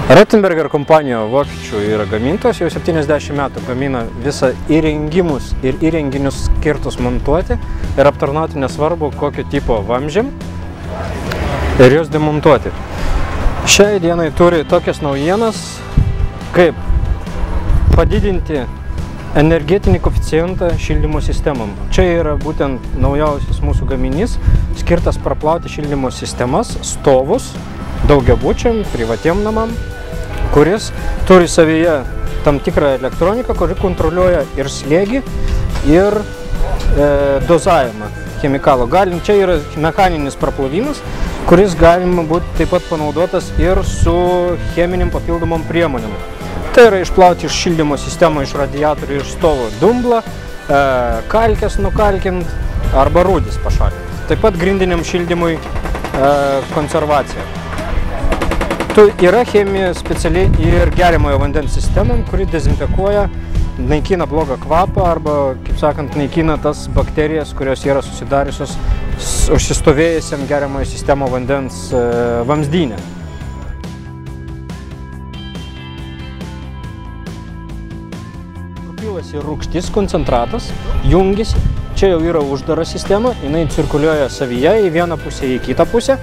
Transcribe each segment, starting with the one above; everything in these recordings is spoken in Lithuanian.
Rottenberger kompanija vokiečių yra gamintojas, jau 70 metų gamina visą įrengimus ir įrenginius skirtus montuoti ir aptarnauti nesvarbu kokio tipo vamzdžiam ir juos demontuoti. Šiai dienai turi tokias naujienas, kaip padidinti energetinį koeficientą šildymo sistemam. Čia yra būtent naujausias mūsų gaminys, skirtas praplauti šildymo sistemas, stovus, daugiabučiam, privatiem namam, kuris turi savyje tam tikrą elektroniką, kuri kontroliuoja ir slėgį, ir dozavimą chemikalo. Čia yra mechaninis praplovimas, kuris galima būti taip pat panaudotas ir su cheminiam papildomom priemonėm. Tai yra išplauti iš šildymo sistemą, iš radiatorių, iš stovo dumblą, kalkes nukalkint arba rūdis pašalinti. Taip pat grindiniam šildymui konservacija. Yra chemija specialiai ir geriamojo vandens sistemam, kuri dezinfekuoja, naikina blogą kvapą arba, kaip sakant, naikina tas bakterijas, kurios yra susidariusios užsistovėjusiam geriamojo sistemo vandens vamzdyne. Pilasi rūgštis, koncentratas, jungiasi. Čia jau yra uždara sistema, jinai cirkuliuoja savyje į vieną pusę, į kitą pusę.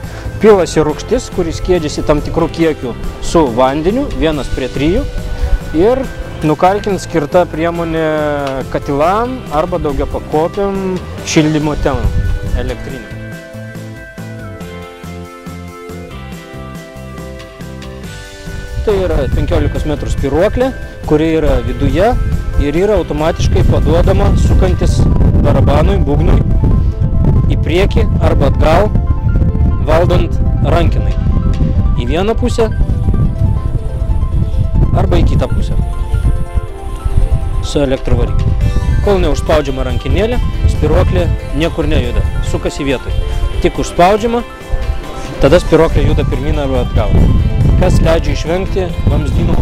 Pilasi rūgštis, kuris skiedžiasi tam tikrų kiekių su vandeniu, 1:3. Ir nukalkint skirta priemonė katilam arba daugiapakopiam šildymo temam elektriniam. Tai yra 15 metrų spyruoklė, kuri yra viduje ir yra automatiškai paduodama sukantis barabanui, būgnui į priekį arba atgal, valdant rankinai. Į vieną pusę arba į kitą pusę su elektrovarikliu. Kol neužspaudžiama rankinėlė, spyruoklė niekur nejuda, sukasi vietoj. Tik užspaudžiama, tada spyruoklė juda pirmyn arba atgal, kas leidžia išvengti vamzdynų